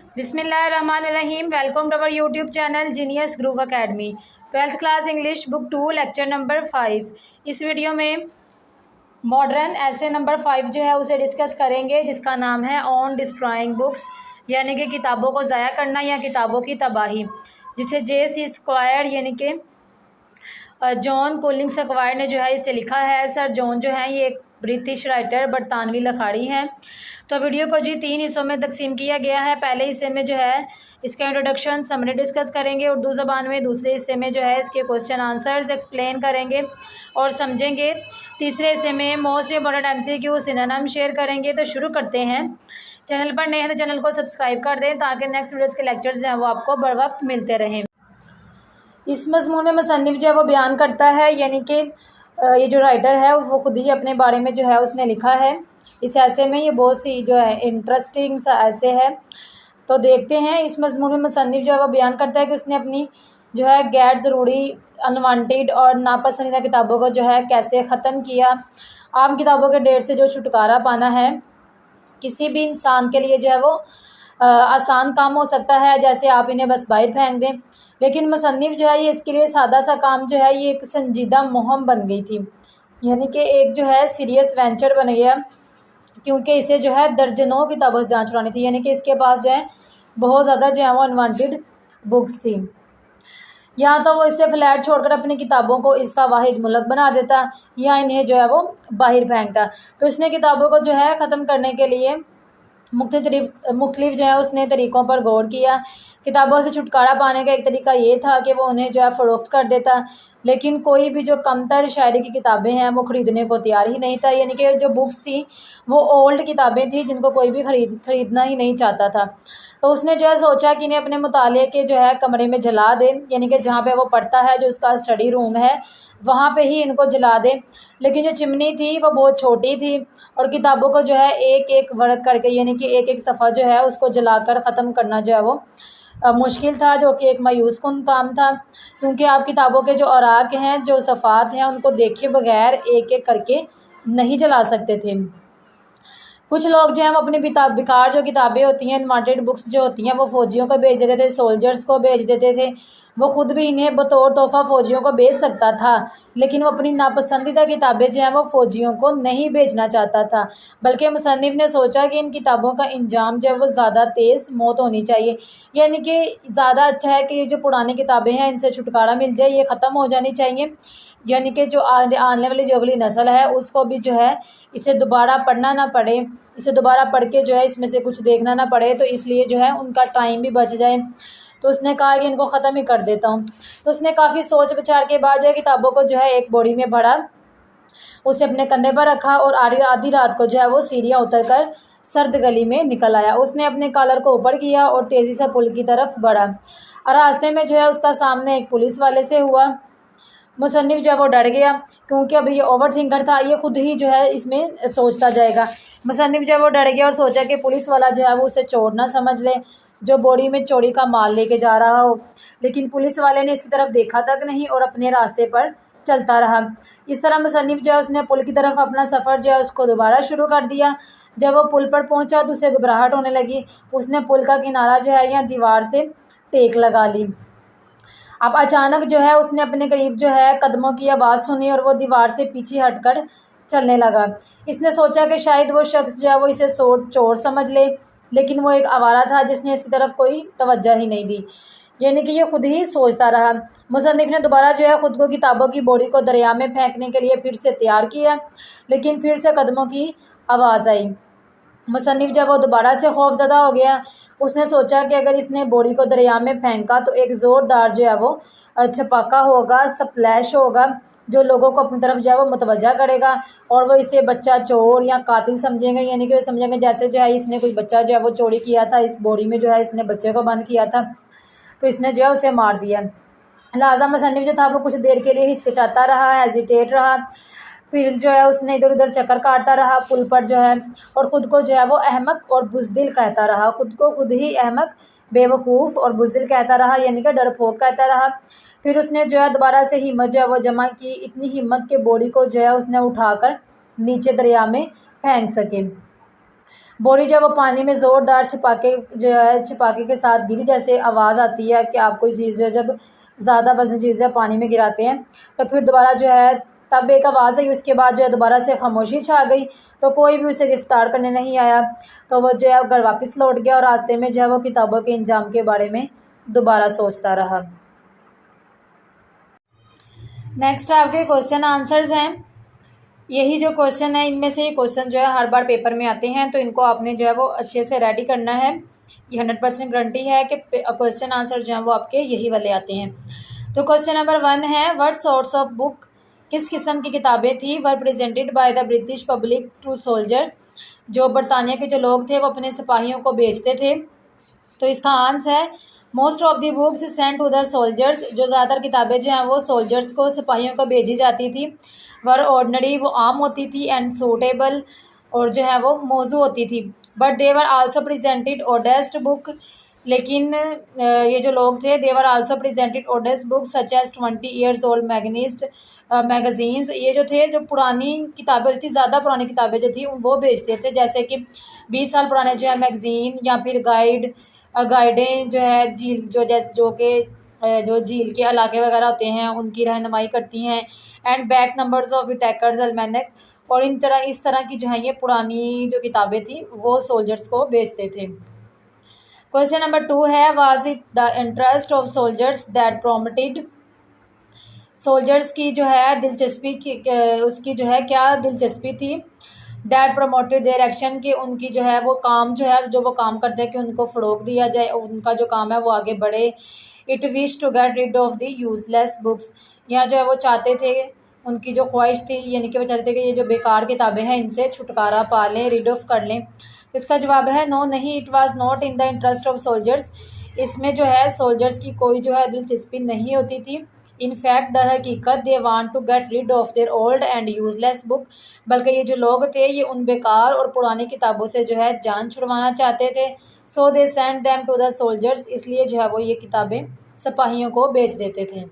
बिस्मिल्लाहिर्रहमानिर्रहीम। Welcome to our YouTube channel genius groove academy. 12th class English book 2 lecture number 5। इस video में modern ऐसे number 5 जो है उसे डिस्कस करेंगे, जिसका नाम है ऑन डिस्ट्रॉइंग बुक्स, यानी कि किताबों को ज़ाया करना या किताबों की तबाही, जिसे J.C. स्क्वायर यानी कि जॉन कोलिंग स्क्वायर ने जो है इसे लिखा है। सर जॉन जो है ये एक ब्रिटिश राइटर बरतानवी लिखाड़ी हैं। तो वीडियो को जी 3 हिस्सों में तकसीम किया गया है। पहले हिस्से में जो है इसका इंट्रोडक्शन समरी डिस्कस करेंगे उर्दू ज़बान में। दूसरे हिस्से में जो है इसके क्वेश्चन आंसर्स एक्सप्लेन करेंगे और समझेंगे। तीसरे हिस्से में most important MCQ synonym share करेंगे। तो शुरू करते हैं। चैनल पर नए हैं तो चैनल को सब्सक्राइब कर दें ताकि नेक्स्ट वीडियोज़ के लेक्चर्स जो हैं वो आपको बर वक्त मिलते रहें। इस मज़मून में मुसन्निफ़ जो है वो बयान करता है, यानी कि ये जो राइटर है वो खुद ही अपने बारे में जो है उसने लिखा है इस ऐसे में। ये बहुत सी जो है इंटरेस्टिंग सा ऐसे है। तो देखते हैं। इस मज़मून में मुसन्निफ़ जो है वो बयान करता है कि उसने अपनी जो है गैर ज़रूरी, अनवांटेड और नापसंदीदा किताबों को जो है कैसे ख़त्म किया। आम किताबों के ढेर से जो छुटकारा पाना है किसी भी इंसान के लिए जो है वो आसान काम हो सकता है, जैसे आप इन्हें बस बाहर फेंक दें। लेकिन मुसन्निफ़ जो है ये इसके लिए सादा सा काम जो है ये एक संजीदा मुहिम बन गई थी, यानी कि एक जो है सीरियस वेंचर बन गया, क्योंकि इसे जो है दर्जनों किताबों से जांच छुड़ानी थी। यानी कि इसके पास जो है बहुत ज़्यादा जो है वो अनवांटेड बुक्स थी। या तो वो इससे फ्लैट छोड़कर अपनी किताबों को इसका वाहिद मुल्क बना देता या इन्हें जो है वो बाहर फेंकता। तो इसने किताबों को जो है ख़त्म करने के लिए मुख्तलिफ जो है उसने तरीक़ों पर गौर किया। किताबों से छुटकारा पाने का एक तरीका ये था कि वो उन्हें जो है फ़रोख्त कर देता, लेकिन कोई भी जो कमतर शायरी की किताबें हैं वो ख़रीदने को तैयार ही नहीं था। यानी कि जो बुक्स थी वो ओल्ड किताबें थी जिनको कोई भी ख़रीदना ही नहीं चाहता था। तो उसने जो है सोचा कि इन्हें अपने मुताले के जो है कमरे में जला दे, यानी कि जहाँ पे वो पढ़ता है जो उसका स्टडी रूम है वहाँ पे ही इनको जला दे। लेकिन जो चिमनी थी वो बहुत छोटी थी और किताबों को जो है एक एक वर्क करके, यानी कि एक एक सफ़ा जो है उसको जलाकर ख़त्म करना जो है वो मुश्किल था, जो कि एक मायूस कुन काम था। क्योंकि आप किताबों के जो औराक हैं, जो सफ़ात हैं, उनको देखे बगैर एक एक करके नहीं जला सकते थे। कुछ लोग जो हैं वो अपनी बेकार जो किताबें होती हैं, अनवांटेड बुक्स जो होती हैं, वो फ़ौजियों को बेच देते थे, सोल्जर्स को बेच देते थे। वो ख़ुद भी इन्हें बतौर तोहफ़ा फ़ौजियों को बेच सकता था, लेकिन वो अपनी नापसंदीदा किताबें जो हैं वो फ़ौजियों को नहीं बेचना चाहता था। बल्कि मुसन्निफ़ ने सोचा कि इन किताबों का इंजाम जो है वो ज़्यादा तेज़ मौत होनी चाहिए, यानी कि ज़्यादा अच्छा है कि ये जो पुरानी किताबें हैं इनसे छुटकारा मिल जाए, ये ख़त्म हो जानी चाहिए। यानी कि जो आने वाली जो अगली नस्ल है उसको भी जो है इसे दोबारा पढ़ना ना पड़े, इसे दोबारा पढ़ के जो है इसमें से कुछ देखना ना पड़े, तो इसलिए जो है उनका टाइम भी बच जाए। तो उसने कहा कि इनको ख़त्म ही कर देता हूँ। तो उसने काफ़ी सोच विचार के बाद जो है किताबों को जो है एक बोरी में भरा, उसे अपने कंधे पर रखा और आधी रात को जो है वो सीढ़ियाँ उतर कर सर्द गली में निकल आया। उसने अपने कॉलर को ऊपर किया और तेज़ी से पुल की तरफ बढ़ा और रास्ते में जो है उसका सामने एक पुलिस वाले से हुआ। मुसन्निफ़ जो है वो डर गया, क्योंकि अभी ये ओवर थिंकर था, ये खुद ही जो है इसमें सोचता जाएगा। मुसन्निफ़ जो है वो डर गया और सोचा कि पुलिस वाला जो है वो उसे चोर ना समझ ले, जो बोरी में चोरी का माल लेके जा रहा हो। लेकिन पुलिस वाले ने इसकी तरफ देखा तक नहीं और अपने रास्ते पर चलता रहा। इस तरह मुसन्निफ़ जो है उसने पुल की तरफ अपना सफ़र जो है उसको दोबारा शुरू कर दिया। जब वो पुल पर पहुँचा तो उसे घबराहट होने लगी। उसने पुल का किनारा जो है या दीवार से टेक लगा ली। अब अचानक जो है उसने अपने करीब जो है कदमों की आवाज़ सुनी और वो दीवार से पीछे हटकर चलने लगा। इसने सोचा कि शायद वो शख्स जो है वो इसे चोर समझ ले, लेकिन वो एक आवारा था जिसने इसकी तरफ कोई तवज्जो ही नहीं दी। यानी कि ये खुद ही सोचता रहा। मुसन्निफ़ ने दोबारा जो है ख़ुद को किताबों की बोरी को दरिया में फेंकने के लिए फिर से तैयार किया, लेकिन फिर से कदमों की आवाज़ आई। मुसन्निफ़ जब वो दोबारा से खौफज़दा हो गया, उसने सोचा कि अगर इसने बोरी को दरिया में फेंका तो एक ज़ोरदार जो है वो छपाका होगा, स्प्लैश होगा, जो लोगों को अपनी तरफ जो है वो मुतवज्जा करेगा और वो इसे बच्चा चोर या कातिल समझेंगे। यानी कि वो समझेंगे जैसे जो है इसने कोई बच्चा जो है वो चोरी किया था, इस बोरी में जो है इसने बच्चे को बंद किया था, तो इसने जो है उसे मार दिया। लिहाजा मुसन्निफ़ जो था वो कुछ देर के लिए हिचकिचाता रहा, हेजिटेट रहा। फिर जो है उसने इधर उधर चक्कर काटता रहा पुल पर जो है, और ख़ुद को जो है वो अहमक और बुज़दिल कहता रहा। ख़ुद को खुद ही अहमक, बेवकूफ़ और बुज़दिल कहता रहा, यानी कि डरपोक कहता रहा। फिर उसने जो है दोबारा से हिम्मत जो है वो जमा की, इतनी हिम्मत के बोरी को जो है उसने उठाकर नीचे दरिया में फेंक सके। बोरी जब वो पानी में ज़ोरदार छपाके के साथ गिरी, जैसे आवाज़ आती है कि आप कोई चीज़ जो है जब ज़्यादा वज़नी चीज़ें पानी में गिराते हैं तो फिर दोबारा जो है तब एक आवाज़ आई, उसके बाद जो है दोबारा से खामोशी छा गई, तो कोई भी उसे गिरफ़्तार करने नहीं आया। तो वो जो है घर वापस लौट गया और रास्ते में जो है वो किताबों के इंजाम के बारे में दोबारा सोचता रहा। नेक्स्ट आपके क्वेश्चन आंसर्स हैं। यही जो क्वेश्चन है इनमें से ये क्वेश्चन जो है हर बार पेपर में आते हैं, तो इनको आपने जो है वो अच्छे से रेडी करना है। ये 100% गारंटी है कि क्वेश्चन आंसर जो है वो आपके यही वाले आते हैं। तो क्वेश्चन नंबर 1 है, व्हाट सॉर्ट्स ऑफ बुक, किस किस्म की किताबें थी, were presented by the British public to soldier, जो बरतानिया के जो लोग थे वो अपने सिपाहियों को बेचते थे। तो इसका आंसर है, most of the books sent to the soldiers, जो ज़्यादातर किताबें जो हैं वो सोल्जर्स को, सिपाहियों को भेजी जाती थी। वर ऑर्डनरी, वो आम होती थी, एंड सूटेबल, और जो है वो मौजू होती थी। But they were also presented oddest book, लेकिन ये जो लोग थे they were also presented oddest book such as 20 years old magnets magazines, ये जो थे जो पुरानी किताबें थी, ज़्यादा पुरानी किताबें जो थी वो बेचते थे, जैसे कि 20 साल पुराने जो है मैगज़ीन या फिर गाइडें जो है झील जो झील के इलाके वगैरह होते हैं उनकी रहनुमाई करती हैं, and back numbers of Whitaker's almanac, और इस तरह की जो है ये पुरानी जो किताबें थी वो सोल्जर्स को बेचते थे। क्वेश्चन नंबर 2 है, was it the interest of soldiers that promoted, soldiers की जो है दिलचस्पी की उसकी जो है क्या दिलचस्पी थी, दैट प्रमोटेड देयर एक्शन, की उनकी जो है वो काम जो है जो वो काम करते हैं कि उनको फ़रोग़ दिया जाए, उनका जो काम है वो आगे बढ़े। It wish to get rid of the useless books, यहाँ जो है वो चाहते थे, उनकी जो ख्वाहिश थी यानी कि वो चाहते थे कि ये जो बेकार किताबें हैं इनसे छुटकारा पा लें, रिड ऑफ कर लें। तो इसका जवाब है नो, नहीं, it was not in the interest of soldiers, इसमें जो है सोल्जर्स की कोई जो है दिलचस्पी नहीं होती थी। इन फैक्ट दर हकीकत they want to get rid of their old and useless book, बल्कि ये जो लोग थे ये उन बेकार और पुरानी किताबों से जो है जान छुड़वाना चाहते थे। So they send them to the soldiers, इसलिए जो है वो ये किताबें सिपाहियों को बेच देते थे।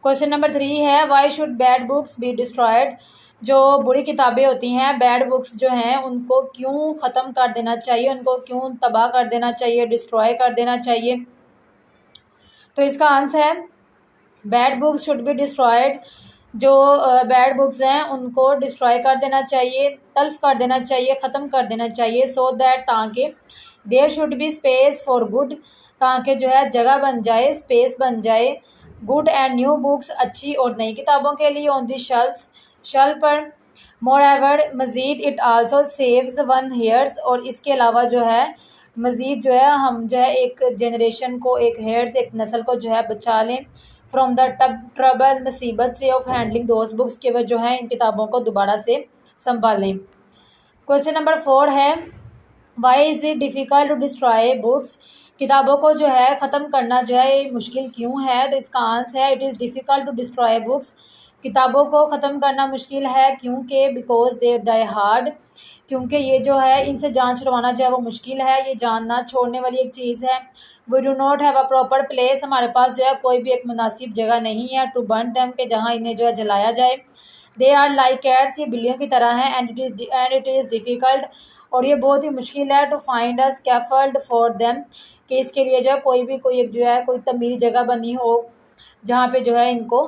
क्वेश्चन नंबर 3 है, why should bad books be destroyed, जो बुरी किताबें होती हैं, बैड बुक्स जो हैं उनको क्यों ख़त्म कर देना चाहिए, उनको क्यों तबाह कर देना चाहिए, डिस्ट्रॉय कर देना चाहिए। तो इसका आंसर है, bad books should be destroyed, जो बैड बुक्स हैं उनको डिस्ट्रॉय कर देना चाहिए, तल्फ कर देना चाहिए, ख़त्म कर देना चाहिए। सो दैट, ताकि there should be space for good, ताकि जो है जगह बन जाए, स्पेस बन जाए, गुड एंड न्यू बुक्स, अच्छी और नई किताबों के लिए, ऑन दी शेल्फ पर। मोर एवर, मज़ीद, it also saves one hairs, और इसके अलावा जो है मज़ीद जो है हम जो है एक जनरेशन को, एक हेयर्स, एक नस्ल को जो है बचा लें फ्रॉम द ट्रबल, मुसीबत से, ऑफ हैंडलिंग दोज बुक्स, के वह जो है इन किताबों को दोबारा से संभालें। क्वेश्चन नंबर 4 है, why is it difficult to destroy books, किताबों को जो है ख़त्म करना जो है मुश्किल क्यों है। तो इसका आंसर है, it is difficult to destroy books, किताबों को ख़त्म करना मुश्किल है क्योंकि बिकॉज दे डाई हार्ड, क्योंकि ये जो है इनसे जान छुड़वाना जो है वो मुश्किल है, ये जान ना छोड़ने वाली एक चीज़ है। We do not have a proper place, हमारे पास जो है कोई भी एक मुनासिब जगह नहीं है, टू बर्न देम, के जहाँ इन्हें जो है जलाया जाए। दे आर लाइक कैट्स, ये बिल्लियों की तरह हैं, एंड इट इज़ डिफ़िकल्ट, और ये बहुत ही मुश्किल है, to find a scaffold for them, कि इसके लिए जो है कोई एक जो है कोई तमीरी जगह बनी हो जहाँ पे जो है इनको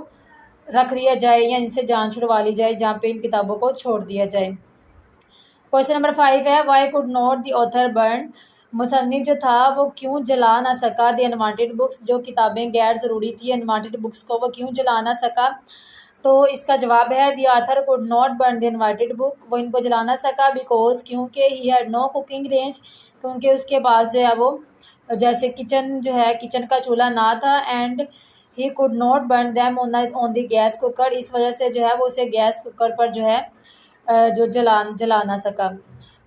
रख दिया जाए या इनसे जान छुड़वा ली जाए, जहाँ पे इन किताबों को छोड़ दिया जाए। क्वेश्चन नंबर 5 है, why could not the author burn, मुसन्निफ जो था वो क्यों जला ना सका द अनवांटेड बुक्स, जो किताबें गैर ज़रूरी थी, अनवांटेड बुक्स को वो क्यों जला ना सका। तो इसका जवाब है, the author could not burn the unwanted book, वो इनको जला ना सका बिकॉज, क्योंकि he had no cooking range, क्योंकि उसके पास जो है वो जैसे किचन जो है किचन का चूल्हा ना था, and he could not burn them on the gas cooker, इस वजह से जो है वो उसे गैस कुकर पर जो है जो जला ना सका।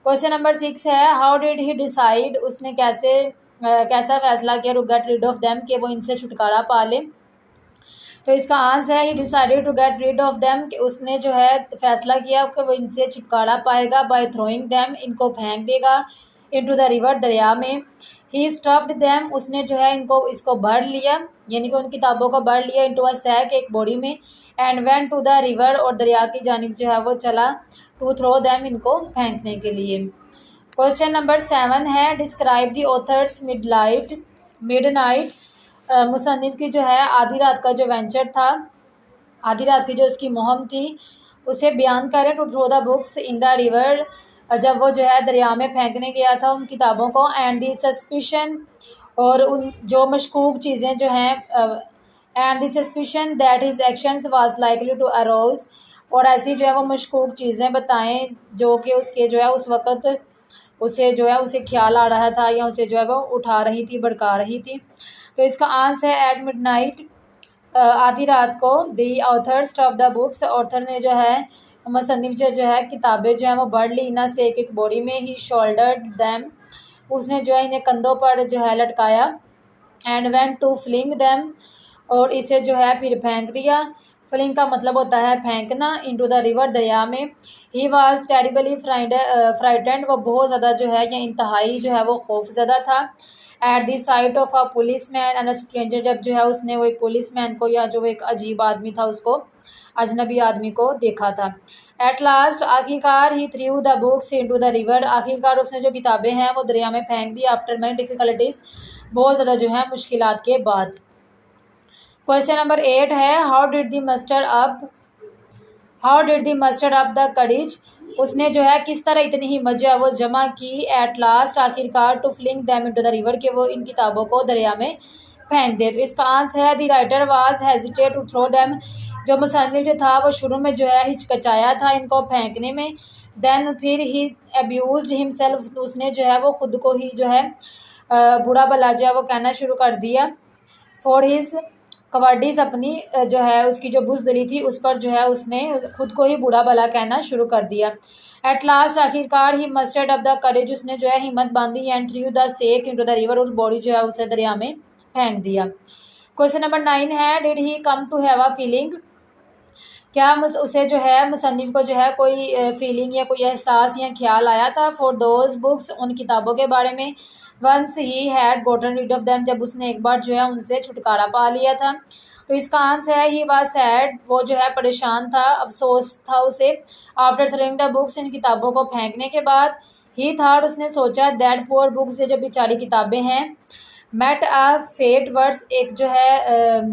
क्वेश्चन नंबर 6 है, हाउ डिड ही डिसाइड, उसने कैसा फैसला किया, to get rid of them, कि वो इनसे छुटकारा पा ले। तो इसका आंसर है, he decided to get rid of them, कि उसने जो है फैसला किया कि वो इनसे छुटकारा पाएगा, बाय थ्रोइंग देम, इनको फेंक देगा, इनटू द रिवर, दरिया में। ही स्टफ्ड देम, उसने जो है इसको भर लिया, यानी कि उन किताबों को भर लिया, इनटू अ सैक, एक बोरी में, and went to the river, और दरिया की जानिब जो है वो चला, टू थ्रो देम, इनको फेंकने के लिए। क्वेश्चन नंबर 7 है डिस्क्राइब द ऑथर्स मिडनाइट। मुसन्निफ की जो है आधी रात का जो वेंचर था, आधी रात की जो उसकी मुहिम थी, उसे बयान करें। To throw the books in the river, जब वो जो है दरिया में फेंकने गया था उन किताबों को। एंड दी सस्पिशन, और उन जो मशकूक चीज़ें जो हैं, and the suspicion that his actions was likely to arouse, और ऐसी जो है वो मशकूक चीज़ें बताएं जो कि उसके जो है उस वक़्त उसे जो है उसे ख्याल आ रहा था या उसे जो है वो उठा रही थी, भड़का रही थी। तो इसका आंसर है एट मिडनाइट, आधी रात को। The authors of the books, author ने जो है मुसन्निफ जो है किताबें जो हैं वो बढ़ ली ना से एक बॉडी में। ही शोल्डर्ड दैम, उसने जो है इन्हें कंधों पर जो है लटकाया। And went to fling them, और इसे जो है फिर फेंक दिया। फ्लिंग का मतलब होता है फेंकना। इनटू द रिवर, दरिया में। ही वाज टेरिबली फ्राइटेंड, वो बहुत ज़्यादा जो है या इंतहाई जो है वो खौफज़दा था। At the site of a police man and a stranger, जब जो है उसने वो एक पुलिस मैन को या जो एक अजीब आदमी था उसको, अजनबी आदमी को देखा था। एट लास्ट, आखिरकार, he threw the books into the river, आखिरकार उसने जो किताबें हैं वो दरिया में फेंक दी। आफ्टर मैनी डिफ़िकल्टीज़, बहुत ज़्यादा जो है मुश्किलात के बाद। क्वेश्चन नंबर 8 है how did the muster up the courage, उसने जो है किस तरह इतनी हिम्मत जो है वो जमा की। एट लास्ट, आखिरकार, to fling them into the river, के वो इन किताबों को दरिया में फेंक दे। तो इसका आंसर है the writer was hesitate to throw them, जो मुसन्निफ जो था वो शुरू में जो है हिचकचाया था इनको फेंकने में। देन फिर ही अब्यूज्ड हिमसेल्फ, उसने जो है वो खुद को ही जो है बुरा भला जो है वो कहना शुरू कर दिया। फॉर हिज कवार्डीज, अपनी जो है उसकी जो बुज़दिली थी उस पर जो है उसने खुद को ही बुरा भला कहना शुरू कर दिया। एट लास्ट, आखिरकार, ही मस्टर्ड अप द करेज, उसने जो है हिम्मत बांधी। And through the sake into the river, और बॉडी जो है उसे दरिया में फेंक दिया। क्वेश्चन नंबर 9 है did he come to have a feeling, क्या उसे जो है मुसन्निफ को जो है कोई फीलिंग या कोई एहसास या ख्याल आया था। फॉर दोज बुक्स, उन किताबों के बारे में। Once he had gotten rid of them, जब उसने एक बार जो है उनसे छुटकारा पा लिया था। तो इसका आंसर है ही वाज सैड, वो जो है परेशान था, अफसोस था उसे। आफ्टर थ्रोइंग द बुक्स, इन किताबों को फेंकने के बाद। ही थॉट, उसने सोचा। दैट पुअर बुक्स, जो बेचारी किताबें हैं। मेट अ फेट, वर्ड्स एक जो है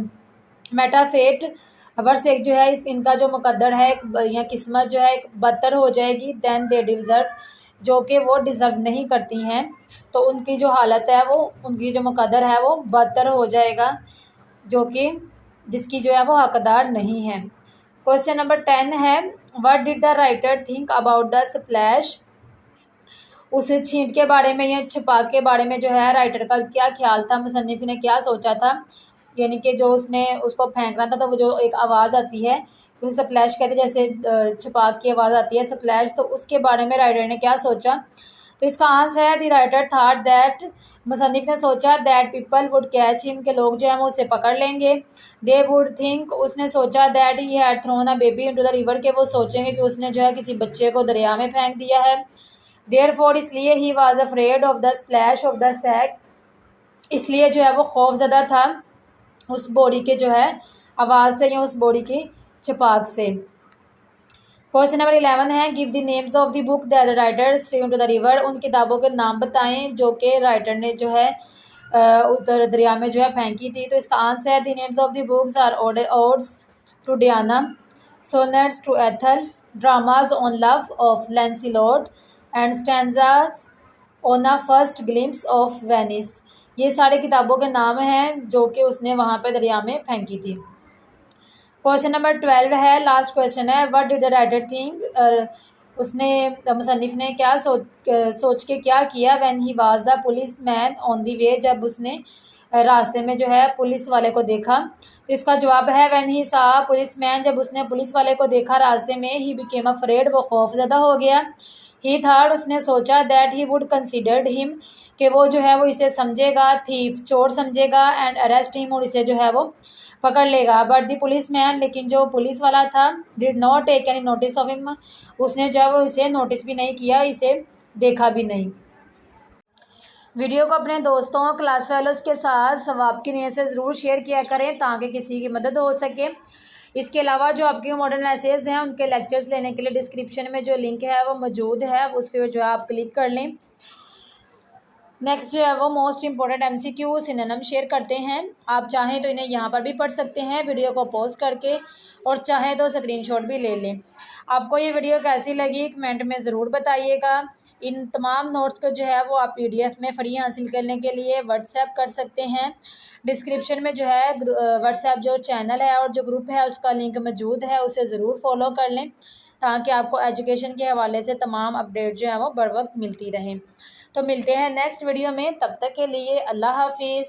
मेटाफेट वर्ष एक जो है इनका जो मुकद्दर है या किस्मत जो है एक बदतर हो जाएगी। दैन दे डिज़र्व, जो कि वो डिज़र्व नहीं करती हैं, तो उनकी जो हालत है वो, उनकी जो मुकद्दर है वो बदतर हो जाएगा, जो कि जिसकी जो है वो हकदार नहीं है। क्वेश्चन नंबर 10 है what did the writer think about the splash, उस छींट के बारे में या छपाक के बारे में जो है राइटर का क्या ख्याल था, मुसन्निफ ने क्या सोचा था। यानी कि जो उसने उसको फेंकना था तो वो जो एक आवाज़ आती है उसे स्प्लैश कहते हैं, जैसे छपाक की आवाज़ आती है स्प्लैश, तो उसके बारे में राइटर ने क्या सोचा। तो इसका आंसर है द राइटर थॉट दैट, मुसन्निफ ने सोचा that people would catch him, के लोग जो है वो उसे पकड़ लेंगे। दे वुड थिंक, उसने सोचा that he had thrown a baby into the river, के वो सोचेंगे कि उसने जो है किसी बच्चे को दरिया में फेंक दिया है। देयरफॉर, इसलिए he was afraid of the splash of the sack, इसलिए जो है वो खौफज़दा था उस बॉडी के जो है आवाज़ से या उस बॉडी की छपाक से। क्वेश्चन नंबर 11 है give the names of the book that the writer through into the river, उन किताबों के नाम बताएं जो कि राइटर ने जो है उस दरिया में जो है फेंकी थी। तो इसका आंसर है the names of the books are odes to Diana, sonnets to Ethel, dramas on love of Lancelot, and stanzas on a first glimpse of Venice. ये सारे किताबों के नाम हैं जो कि उसने वहाँ पे दरिया में फेंकी थी। क्वेश्चन नंबर 12 है लास्ट क्वेश्चन है what did the writer think, उसने मुसन्निफ ने क्या सोच के क्या किया when he was the police man on the way, जब उसने रास्ते में जो है पुलिस वाले को देखा। तो इसका जवाब है व्हेन ही सा पुलिस मैन, जब उसने पुलिस वाले को देखा रास्ते में। ही बिकेम अफ्रेड, वो खौफज़दा हो गया। ही थॉट, उसने सोचा। That he would considered him, कि वो जो है वो इसे समझेगा थीफ, चोर समझेगा। एंड अरेस्ट हिम, और इसे जो है वो पकड़ लेगा। बट द पुलिस मैन, लेकिन जो पुलिस वाला था, did not take any notice of him, उसने जो है वो इसे नोटिस भी नहीं किया, इसे देखा भी नहीं। वीडियो को अपने दोस्तों क्लास फेलोज़ के साथ सवाब की नीयत से ज़रूर शेयर किया करें ताकि किसी की मदद हो सके। इसके अलावा जो आपके मॉडर्न एसेज हैं उनके लेक्चर्स लेने के लिए डिस्क्रिप्शन में जो लिंक है वो मौजूद है, उस पर जो है आप क्लिक कर लें। नेक्स्ट जो है वो most important MCQ synonym share करते हैं। आप चाहें तो इन्हें यहाँ पर भी पढ़ सकते हैं वीडियो को पॉज करके, और चाहें तो स्क्रीनशॉट भी ले लें। आपको ये वीडियो कैसी लगी कमेंट में ज़रूर बताइएगा। इन तमाम नोट्स को जो है वो आप PDF में फ्री हासिल करने के लिए व्हाट्सएप कर सकते हैं। डिस्क्रिप्शन में जो है व्हाट्सएप जो चैनल है और जो ग्रुप है उसका लिंक मौजूद है, उसे ज़रूर फॉलो कर लें ताकि आपको एजुकेशन के हवाले से तमाम अपडेट जो है वो बर वक्त मिलती रहें। तो मिलते हैं नेक्स्ट वीडियो में, तब तक के लिए अल्लाह हाफिज़।